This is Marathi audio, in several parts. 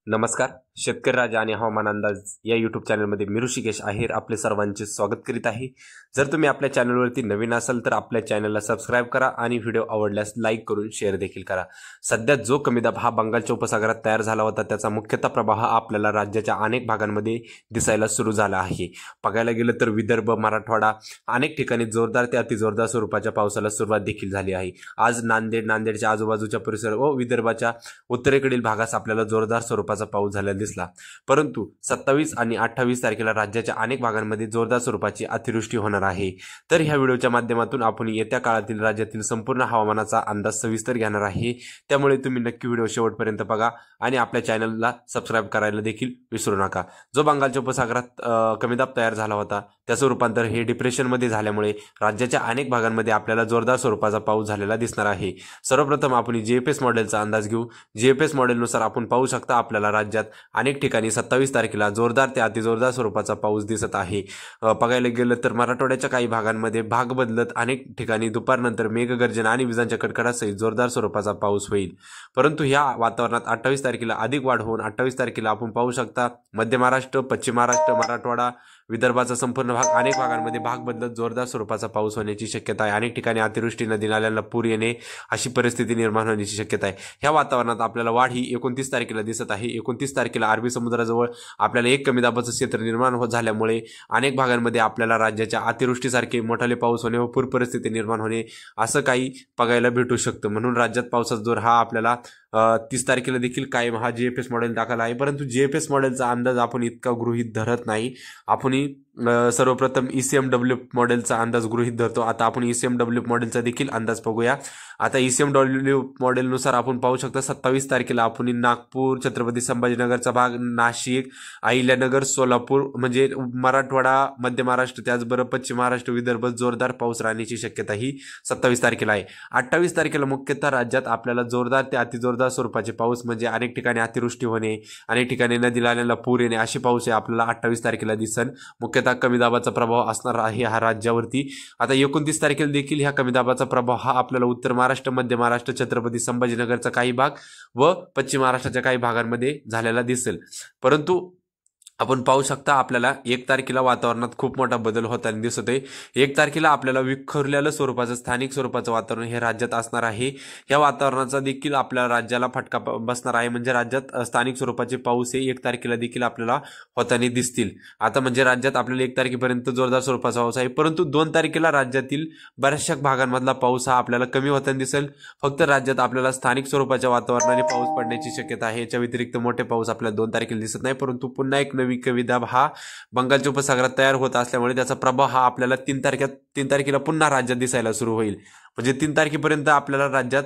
नमस्कार. शेतकरी राजा आणि हवामान अंदाज या यूट्यूब चॅनलमध्ये मी ऋषिकेश आहेर आपले सर्वांचे स्वागत करीत आहे. जर तुम्ही आपल्या चॅनलवरती नवीन असाल तर आपल्या चॅनलला सबस्क्राईब करा आणि व्हिडिओ आवडल्यास लाईक करून शेअर देखील करा. सध्या जो कमी दाब हा बंगालच्या उपसागरात तयार झाला होता त्याचा मुख्यतः प्रभाव हा आपल्याला राज्याच्या अनेक भागांमध्ये दिसायला सुरू झाला आहे. बघायला गेलं तर विदर्भ, मराठवाडा अनेक ठिकाणी जोरदार ते अतिजोरदार स्वरूपाच्या पावसाला सुरुवात देखील झाली आहे. आज नांदेडच्या आजूबाजूच्या परिसर व विदर्भाच्या उत्तरेकडील भागास आपल्याला जोरदार स्वरूपाचा पाऊस झालेला दिसला. परंतु 27 आणि 28 तारखेला राज्याच्या अनेक भागांमध्ये जोरदार स्वरूपाची अतिवृष्टी होणार आहे. तर ह्या व्हिडिओच्या माध्यमातून आपण येत्या काळातील राज्यातील संपूर्ण हवामानाचा अंदाज सविस्तर घेणार आहे. त्यामुळे तुम्ही नक्की व्हिडिओ शेवटपर्यंत बघा आणि आपल्या चॅनलला सबस्क्राईब करायला देखील विसरू नका. जो बंगालच्या उपसागरात कमी दाब तयार झाला होता त्याचं रूपांतर हे डिप्रेशनमध्ये झाल्यामुळे राज्याच्या अनेक भागांमध्ये आपल्याला जोरदार स्वरूपाचा पाऊस झालेला दिसणार आहे. सर्वप्रथम आपण जीएफएस मॉडेलचा अंदाज घेऊ. जीएफएस मॉडेलनुसार आपण पाहू शकता आपल्याला राज्यात अनेक ठिकाणी 27 तारखेला जोरदार ते अतिजोरदार स्वरूपाचा पाऊस दिसत आहे. बघायला गेलं तर मराठवाड्याच्या काही भागांमध्ये भाग बदलत अनेक ठिकाणी दुपारनंतर मेघगर्जना आणि विजांच्या कडकडासहित जोरदार स्वरूपाचा पाऊस होईल. परंतु ह्या वातावरणात 28 तारखेला अधिक वाढ होऊन 28 तारखेला आपण पाहू शकता मध्य महाराष्ट्र, पश्चिम महाराष्ट्र, मराठवाडा, विदर्भाचा संपूर्ण भाग अनेक भागांमध्ये भाग बदलत जोरदार स्वरूपाचा पाऊस होण्याची शक्यता आहे. अनेक ठिकाणी अतिवृष्टी, नदी नाल्यांना पूर येणे अशी परिस्थिती निर्माण होण्याची शक्यता आहे. ह्या वातावरणात आपल्याला वाढ ही 29 तारखेला दिसत आहे. 29 तारखेला अरबी समुद्राजवळ आपल्याला एक कमी दाबाचं क्षेत्र निर्माण होत झाल्यामुळे अनेक भागांमध्ये आपल्याला राज्याच्या अतिवृष्टीसारखे मोठाले पाऊस होणे व पूर परिस्थिती निर्माण होणे असं काही बघायला भेटू शकतं. म्हणून राज्यात पावसाचा जोर हा आपल्याला 30 तारखेला देखील कायम हा जीएफएस मॉडेल दाखल आहे. परंतु जीएफएस मॉडेलचा अंदाज आपण इतका गृहीत धरत नाही. आपण सर्वप्रथम ECMW मॉडेलचा अंदाज गृहीत धरतो. आता आपण ECMW मॉडेलचा देखील अंदाज बघूया. आता ECMW मॉडेलनुसार आपण पाहू शकता 27 तारखेला आपण नागपूर, छत्रपती संभाजीनगरचा भाग, नाशिक, अहिल्यानगर, सोलापूर म्हणजे मराठवाडा, मध्य महाराष्ट्र, त्याचबरोबर पश्चिम महाराष्ट्र, विदर्भ जोरदार पाऊस राहण्याची शक्यता ही 27 तारखेला आहे. 28 तारखेला मुख्यतः राज्यात आपल्याला जोरदार ते अतिजोरदार स्वरूपाचे पाऊस म्हणजे अनेक ठिकाणी अतिवृष्टी होणे, अनेक ठिकाणी नदी नाल्यांना पूर येणे अशी पाऊस आपल्याला 28 तारखेला दिसन. मुख्यतः कमी दाबाचा प्रभाव असणार आहे हा राज्यावरती. आता 29 तारखेला देखील ह्या कमी दाबाचा प्रभाव हा आपल्याला उत्तर महाराष्ट्र, मध्य महाराष्ट्र, छत्रपती संभाजीनगरचा काही भाग व पश्चिम महाराष्ट्राच्या काही भागांमध्ये झालेला दिसेल. परंतु आपण पाहू शकता आपल्याला 1 तारखेला वातावरणात खूप मोठा बदल होताना दिसत आहे. 1 तारखेला आपल्याला विखुरलेलं स्वरूपाचं स्थानिक स्वरूपाचं वातावरण हे राज्यात असणार आहे. या वातावरणाचा देखील आपल्या राज्याला फटका बसणार आहे. म्हणजे राज्यात स्थानिक स्वरूपाचे पाऊस हे 1 तारखेला देखील आपल्याला होताना दिसतील. आता म्हणजे राज्यात आपल्याला 1 तारखेपर्यंत जोरदार स्वरूपाचा पाऊस आहे. परंतु 2 तारखेला राज्यातील बऱ्याचशा भागांमधला पाऊस हा आपल्याला कमी होताना दिसेल. फक्त राज्यात आपल्याला स्थानिक स्वरूपाच्या वातावरणाने पाऊस पडण्याची शक्यता आहे. याच्या व्यतिरिक्त मोठे पाऊस आपल्याला 2 तारखेला दिसत नाही. परंतु पुन्हा एक कमी दाब हा बंगालच्या उपसागरात तयार होत असल्यामुळे त्याचा प्रभाव हा आपल्याला 3 तारखेला पुन्हा राज्यात दिसायला सुरू होईल. म्हणजे 3 तारखेपर्यंत आपल्याला राज्यात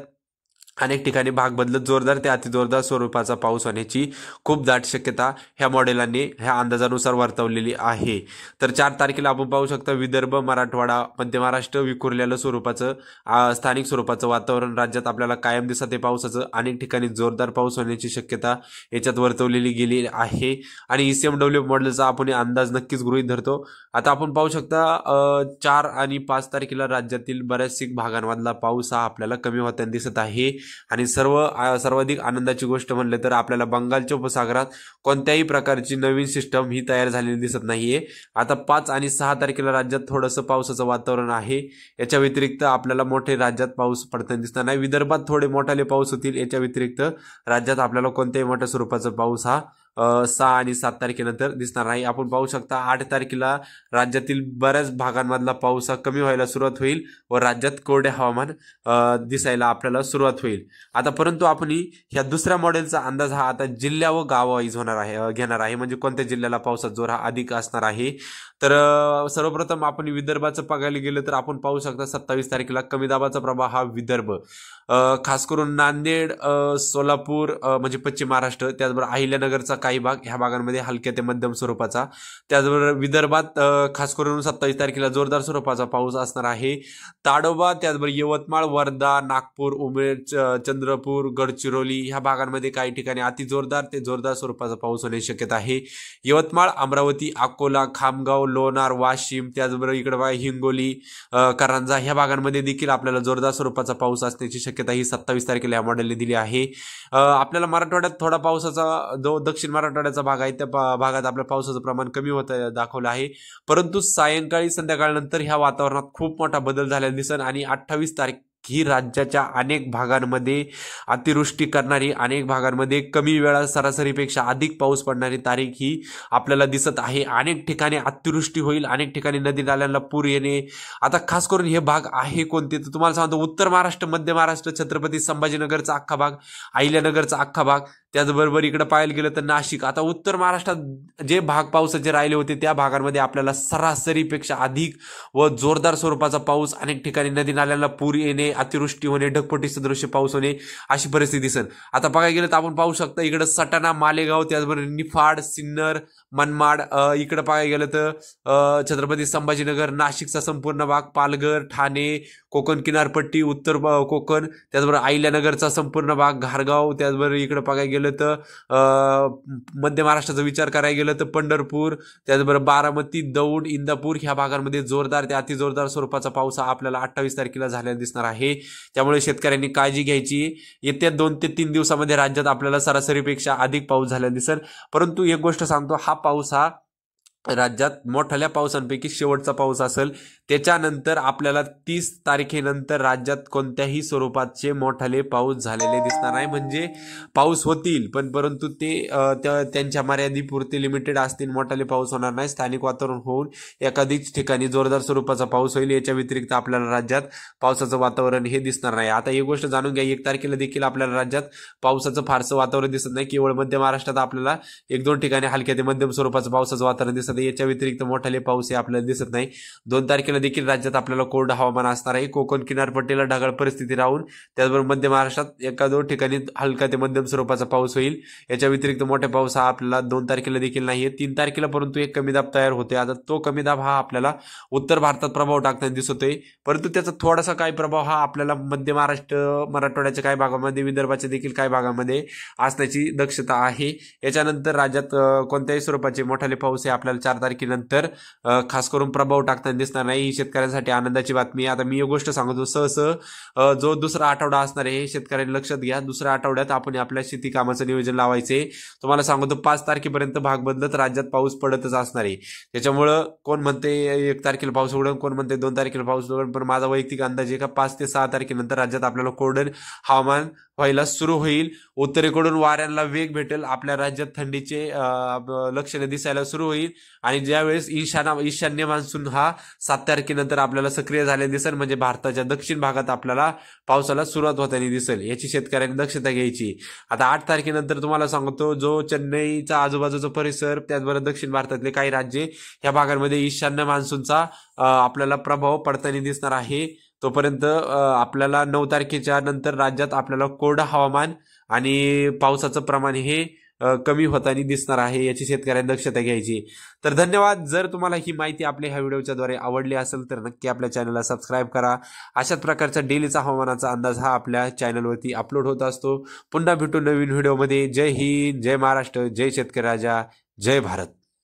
अनेक ठिकाणी भाग बदलत जोरदार ते अतिजोरदार स्वरूपाचा पाऊस होण्याची खूप दाट शक्यता ह्या मॉडेलांनी ह्या अंदाजानुसार वर्तवलेली आहे. तर 4 तारखेला आपण पाहू शकता विदर्भ, मराठवाडा, मध्य महाराष्ट्र विखुरलेलं स्वरूपाचं स्थानिक स्वरूपाचं वातावरण राज्यात आपल्याला कायम दिसत आहे. पावसाचं अनेक ठिकाणी जोरदार पाऊस होण्याची शक्यता याच्यात वर्तवलेली गेली आहे. आणि ECMW मॉडेलचा आपण अंदाज नक्कीच गृहीत धरतो. आता आपण पाहू शकता 4 आणि 5 तारखेला राज्यातील बऱ्याचशा भागांमधला पाऊस हा आपल्याला कमी होताना दिसत आहे. आणि सर्वाधिक आनंदाची गोष्ट म्हणलं तर आपल्याला बंगालच्या उपसागरात कोणत्याही प्रकारची नवीन सिस्टम ही तयार झालेली दिसत नाहीये. आता 5 आणि 6 तारखेला राज्यात थोडंसं पावसाचं वातावरण आहे. याच्या व्यतिरिक्त आपल्याला मोठे राज्यात पाऊस पडताना दिसणार नाही. विदर्भात थोडे मोठाले पाऊस होतील. याच्या व्यतिरिक्त राज्यात आपल्याला कोणत्याही मोठ्या स्वरूपाचा पाऊस हा 6 आणि 7 तारखेनंतर दिसणार नाही. आपण पाहू शकता 8 तारखेला राज्यातील बऱ्याच भागांमधला पाऊस हा कमी व्हायला सुरुवात होईल व राज्यात कोरडे हवामान दिसायला आपल्याला सुरुवात होईल. आता परंतु आपण ह्या दुसऱ्या मॉडेलचा अंदाज हा आता जिल्हा व गावावाईज घेणार आहे. म्हणजे कोणत्या जिल्ह्याला पावसाचा जोर हा अधिक असणार आहे. तर सर्वप्रथम आपण विदर्भाचं बघायला गेलं तर आपण पाहू शकता 27 तारखेला कमी दाबाचा प्रभाव हा विदर्भ खास करून नांदेड, सोलापूर म्हणजे पश्चिम महाराष्ट्र, त्याचबरोबर अहिल्यानगरचा काही भाग, ह्या भागांमध्ये हलक्या ते मध्यम स्वरूपाचा. त्याचबरोबर विदर्भात खास करून 27 तारखेला जोरदार स्वरूपाचा पाऊस असणार आहे. ताडोबा, त्याचबरोबर यवतमाळ, वर्धा, नागपूर, उमेद, चंद्रपूर, गडचिरोली ह्या भागांमध्ये काही ठिकाणी अति जोरदार ते जोरदार स्वरूपाचा पाऊस होण्याची शक्यता आहे. यवतमाळ, अमरावती, अकोला, खामगाव, लोणार, वाशिम, त्याचबरोबर इकडे बघा हिंगोली, कारंजा ह्या भागांमध्ये देखील आपल्याला जोरदार स्वरूपाचा पाऊस असण्याची शक्यता ही 27 तारखेला या मॉडेलने दिली आहे. आपल्याला मराठवाड्यात थोडा पावसाचा जो दक्षिण मराठवाड्याचा भाग आहे त्या भागात आपल्या पावसाचं प्रमाण कमी होत दाखवलं आहे. परंतु सायंकाळी संध्याकाळनंतर ह्या वातावरणात खूप मोठा बदल झालेला दिसेल आणि 28 तारीख ही राज्याच्या अनेक भागांमध्ये अतिवृष्टी करणारी, अनेक भागांमध्ये कमी वेळा सरासरीपेक्षा अधिक पाऊस पडणारी तारीख ही आपल्याला दिसत आहे. अनेक ठिकाणी अतिवृष्टी होईल, अनेक ठिकाणी नदी नाल्यांना पूर येणे. आता खास करून हे भाग आहे कोणते तर तुम्हाला सांगतो, उत्तर महाराष्ट्र, मध्य महाराष्ट्र, छत्रपती संभाजीनगरचा अख्खा भाग, अहिल्यानगरचा अख्खा भाग, त्याचबरोबर इकडे पाहायला गेलं तर नाशिक. आता उत्तर महाराष्ट्रात जे भाग पावसाचे राहिले होते त्या भागांमध्ये आपल्याला सरासरीपेक्षा अधिक व जोरदार स्वरूपाचा पाऊस, अनेक ठिकाणी नदी नाल्यांना पूर येणे, अतिवृष्टी होणे, ढगफुटी सदृश्य पाऊस होणे अशी परिस्थिती दिसेल. आता बघायला गेलं तर आपण पाहू शकता इकडे सटाणा, मालेगाव, त्याचबरोबर निफाड, सिन्नर, मनमाड, इकडे बघायला गेलं तर छत्रपती संभाजीनगर, नाशिकचा संपूर्ण भाग, पालघर, ठाणे, कोकण किनारपट्टी, उत्तर कोकण, त्याचबरोबर अहिल्यानगरचा संपूर्ण भाग, घारगाव, त्याचबरोबर इकडे बघायला गेलं तर मध्य महाराष्ट्राचा विचार करायला गेलं तर पंढरपूर, त्याचबरोबर बारामती, दौंड, इंदापूर ह्या भागांमध्ये जोरदार ते अतिजोरदार स्वरूपाचा पाऊस हा आपल्याला 28 तारखेला झालेला दिसणार आहे. त्यामुळे शेतकऱ्यांनी काळजी घ्यायची. येत्या 2 ते 3 दिवसामध्ये राज्यात आपल्याला सरासरीपेक्षा अधिक पाऊस झालेला दिसेल. परंतु एक गोष्ट सांगतो, हा पाऊस हा राज्यात मोठ्या पावसांपैकी शेवटचा पाऊस असेल. त्याच्यानंतर आपल्याला 30 तारखेनंतर राज्यात कोणत्याही स्वरूपाचे मोठाले पाऊस झालेले दिसणार नाही. म्हणजे पाऊस होतील पण परंतु ते त्यांच्या मर्यादेपुरते लिमिटेड असतील, मोठाले पाऊस होणार नाही. स्थानिक वातावरण होऊन एखादीच ठिकाणी जोरदार स्वरूपाचा पाऊस होईल. याच्या व्यतिरिक्त आपल्याला राज्यात पावसाचं वातावरण हे दिसणार नाही. आता एक गोष्ट जाणून घ्या, 1 तारखेला देखील आपल्याला राज्यात पावसाचं फारसं वातावरण दिसत नाही. केवळ मध्य महाराष्ट्रात आपल्याला 1-2 ठिकाणी हलक्या ते मध्यम स्वरूपाचं पावसाचं वातावरण दिसत. याच्या व्यतिरिक्त मोठाले पाऊस हे आपल्याला दिसत नाही. 2 तारखेला देखील राज्यात आपल्याला कोरडं हवामान असणार आहे. कोकण किनारपट्टीला ढगाळ परिस्थिती राहून त्याचबरोबर मध्य महाराष्ट्रात 1-2 ठिकाणी हलका ते मध्यम स्वरूपाचा पाऊस होईल. याच्या व्यतिरिक्त मोठा पाऊस हा आपल्याला 2 तारखेला देखील नाहीये. 3 तारखेला परंतु एक कमी दाब तयार होते. आता तो कमी दाब हा आपल्याला उत्तर भारतात प्रभाव टाकताना दिसतोय. परंतु त्याचा थोडासा काही प्रभाव हा आपल्याला मध्य महाराष्ट्र, मराठवाड्याच्या काही भागामध्ये, विदर्भाच्या देखील काही भागामध्ये असण्याची दक्षता आहे. याच्यानंतर राज्यात कोणत्याही स्वरूपाचे मोठाले पाऊस हे आपल्याला 4 तारखेनंतर खास करून प्रभाव टाकताना दिसणार नाही. ही शेतकऱ्यांसाठी आनंदाची बातमी आहे. आता मी एक गोष्ट सांगतो, जो दुसरा आठवडा असणार आहे हे शेतकऱ्यांनी लक्षात घ्या. दुसऱ्या आठवड्यात आपण आपल्या शेती कामाचं नियोजन लावायचे. तुम्हाला सांगतो 5 तारखेपर्यंत भाग बदलत राज्यात पाऊस पडतच असणार आहे. त्याच्यामुळं कोण म्हणते 1 तारखेला पाऊस उघडून, कोण म्हणते 2 तारखेला पाऊस उघडून, पण माझा वैयक्तिक अंदाज आहे का 5 ते 6 तारखेनंतर राज्यात आपल्याला कोरडं हवामान व्हायला सुरू होईल. उत्तरेकडून वाऱ्यांना वेग भेटेल. आपल्या राज्यात थंडीचे लक्षणे दिसायला सुरू होईल आणि ज्यावेळेस ईशान्य मान्सून हा 7 तारखेनंतर आपल्याला सक्रिय झालेला दिसेल. म्हणजे भारताच्या दक्षिण भागात आपल्याला पावसाला सुरुवात होताना दिसेल. याची शेतकऱ्यांनी दक्षता घ्यायची. आता 8 तारखेनंतर तुम्हाला सांगतो, जो चेन्नईचा आजूबाजूचा परिसर, त्याचबरोबर दक्षिण भारतातले काही राज्ये ह्या भागांमध्ये ईशान्य मान्सूनचा आपल्याला प्रभाव पडताना दिसणार आहे. तोपर्यंत आपल्याला 9 तारखेच्या नंतर राज्यात आपल्याला कोरडं हवामान आणि पावसाचं प्रमाण हे कमी होताना दिसणार आहे. याची शेतकऱ्यांनी दक्षता घ्यायची. तर धन्यवाद. जर तुम्हाला ही माहिती आपल्या ह्या व्हिडिओच्या द्वारे आवडली असेल तर नक्की आपल्या चॅनलला सबस्क्राईब करा. अशाच प्रकारचा डेलीचा हवामानाचा अंदाज हा आपल्या चॅनलवरती अपलोड होत असतो. पुन्हा भेटू नवीन व्हिडिओमध्ये. जय हिंद, जय महाराष्ट्र, जय शेतकरी राजा, जय भारत.